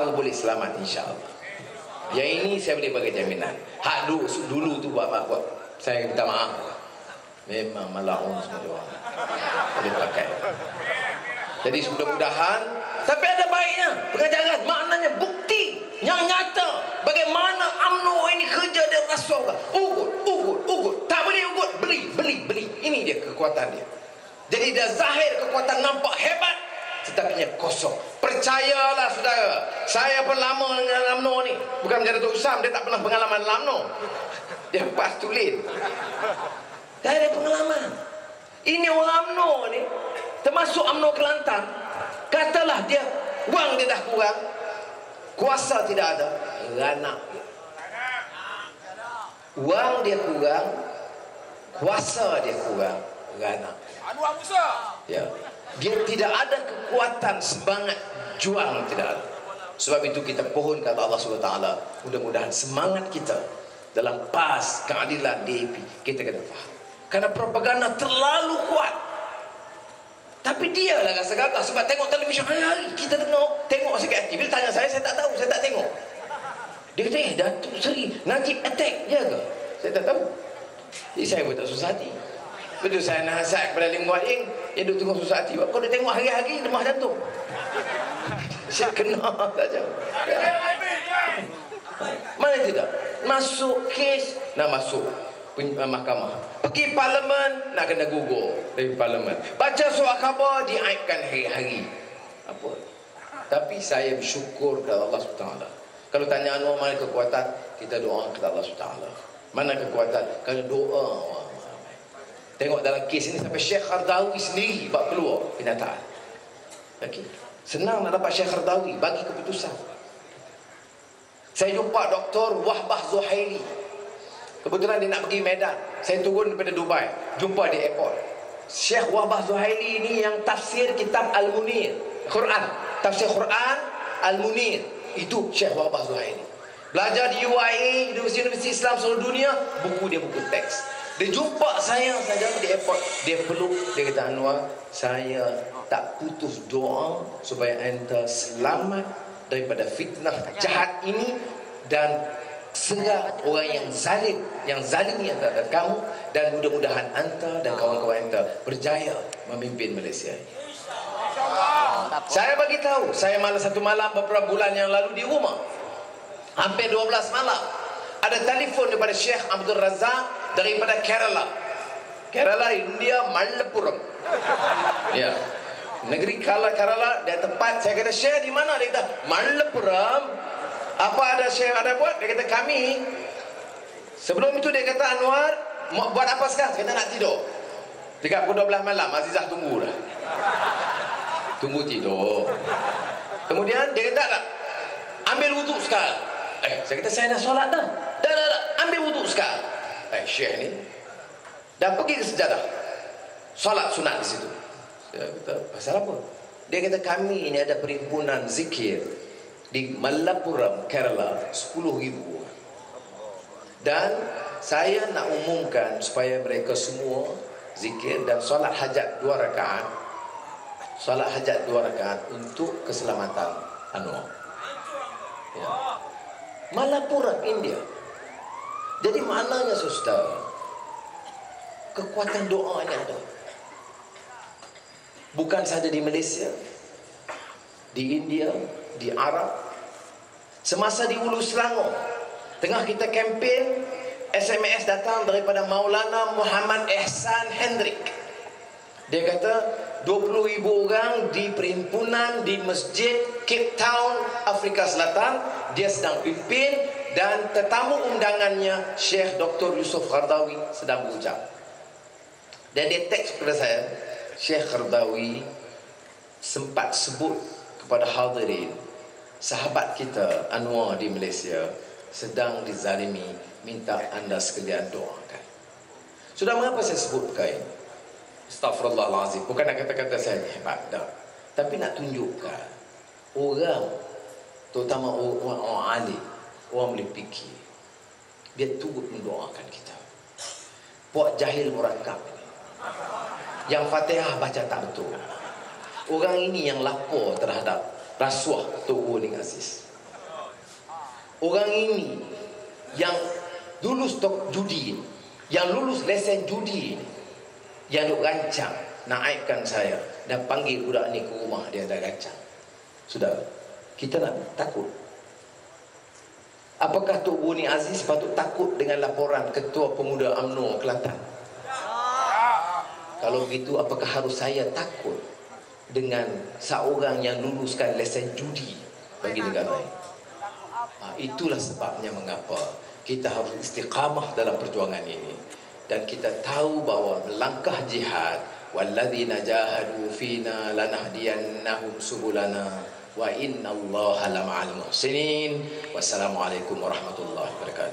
baru boleh selamat insya-Allah. Yang ini saya boleh bagi jaminan. Hak dulu tu buat saya minta maaf. Memang malaun semua orang. Boleh pakai. Jadi mudah-mudahan, tapi ada baiknya pengajaran, maknanya bukti yang nyata bagaimana UMNO ini kerja dia rasuah. Ugut. Tak boleh ugut, beli. Ini dia kekuatan dia. Jadi dia zahir kekuatan nampak hebat, tetapinya kosong. Percayalah saudara, saya pun lama dengan UMNO ni. Bukan macam Datuk Usam, dia tak pernah pengalaman dalam UMNO. Dia pas tulis. Dia ada pengalaman. Ini orang UMNO ni, termasuk UMNO Kelantan, katalah dia wang dia dah kurang, kuasa tidak ada, ranak. Wang dia kurang, kuasa dia kurang, ranak. Anwar Musa. Ya. Dia tidak ada kekuatan semangat juang, tidak ada. Sebab itu kita pohon kata Allah SWT, mudah-mudahan semangat kita dalam PAS, keadilan, DAP, kita kena faham. Karena propaganda terlalu kuat. Tapi dia lah rasa gagah sebab tengok televisyen hari-hari. Kita tengok sikit aktif. Bila tanya saya tak tahu, saya tak tengok. Dia kata, Datuk Seri, Najib attack dia ke? Saya tak tahu. Jadi saya pun tak susah hati. Betul saya nasihat kepada Lim Guat Ing, dia duduk tengok susah hati. Kau dia tengok hari-hari demam jantung. Saya kena saja. Mana tidak? Masuk kes, nak masuk mahkamah. Pergi parlimen, nak kena gugur dari parlimen. Baca surat khabar, diaibkan hari-hari. Apa? Tapi saya bersyukur kepada Allah SWT. Kalau tanya Anwar mana kekuatan, kita doa kepada Allah SWT. Mana kekuatan? Kalau doa orang. Tengok dalam kes ini sampai Syekh Qardawi sendiri buat keluar kenyataan. Okay. Senang nak dapat Syekh Qardawi bagi keputusan. Saya jumpa Dr. Wahbah Zuhairi. Kebetulan dia nak pergi Medan. Saya turun daripada Dubai, jumpa di airport. Syekh Wahbah Zuhairi ini yang tafsir kitab Al-Munir, Quran, tafsir Quran Al-Munir. Itu Syekh Wahbah Zuhairi. Belajar di UIA, Universiti Islam seluruh dunia, buku dia buku teks. Dia jumpa saya saja di airport, dia peluk, dia kata, Anwar, saya tak putus doa supaya anda selamat daripada fitnah jahat ini dan serang orang yang zalim yang terhadap kamu, dan mudah-mudahan anda dan kawan-kawan anda berjaya memimpin Malaysia ini. Saya bagi tahu, saya malam satu malam beberapa bulan yang lalu di rumah, hampir 12 malam, ada telefon daripada Syekh Abdul Razak daripada Kerala, India, Malappuram. Ya, negeri Kerala. Dia tempat saya kata, Syekh di mana? Dia kata Malappuram. Apa ada Syekh ada buat? Dia kata kami. Sebelum itu dia kata, Anwar mau buat apa sekarang? Saya kata nak tidur. 12 malam Azizah tunggu dah. Tunggu tidur. Kemudian dia kata tak, ambil wuduk sekarang. Saya kata saya dah solat dah. Dah, ambil wuduk sekarang. Syekh ni dah pergi ke sejadah, solat sunat di situ. Saya kata, pasal apa? Dia kata, kami ini ada perhimpunan zikir di Malappuram, Kerala, 10,000. Dan saya nak umumkan supaya mereka semua zikir dan solat hajat 2 rakaat. Solat hajat 2 rakaat untuk keselamatan Anwar. Ya. Malappuram, India. Jadi maknanya saudara, kekuatan doa ini ada. Bukan sahaja di Malaysia, di India, di Arab. Semasa di Hulu Selangor, tengah kita kempen, SMS datang daripada Maulana Muhammad Ehsan Hendrik. Dia kata 20,000 orang di perhimpunan di Masjid Cape Town, Afrika Selatan, dia sedang pimpin. Dan tetamu undangannya Syekh Dr. Yusuf Qardawi sedang berucap. Dan dia teks kepada saya, Syekh Qardawi sempat sebut kepada hadirin, sahabat kita Anwar di Malaysia sedang dizalimi, minta anda sekalian doakan. Sudah mengapa saya sebut perkara ini? Astaghfirullahalazim. Bukan nak kata-kata saya hebat, dah. Tapi nak tunjukkan orang, terutama orang alim, orang boleh fikir, dia turut mendoakan kita. Puak jahil murakab ini, yang Fatihah baca tak betul. Orang ini yang lapor terhadap rasuah Tok Ning Aziz. orang ini yang lulus judi, yang lulus lesen judi, yang duk rancang nak aibkan saya dan panggil budak ni ke rumah dia dah rancang. Sudah, kita nak takut? Apakah Tok Buni Aziz patut takut dengan laporan Ketua Pemuda UMNO Kelantan? Kalau begitu, apakah harus saya takut dengan seorang yang luluskan lesen judi bagi negara ini? Itulah sebabnya mengapa kita harus istiqamah dalam perjuangan ini. Dan kita tahu bahawa melangkah jihad, walladzina jahadu fina lanahdiyannahum subulana wa innallaha lama'al muhsinin. Wassalamualaikum warahmatullahi wabarakatuh.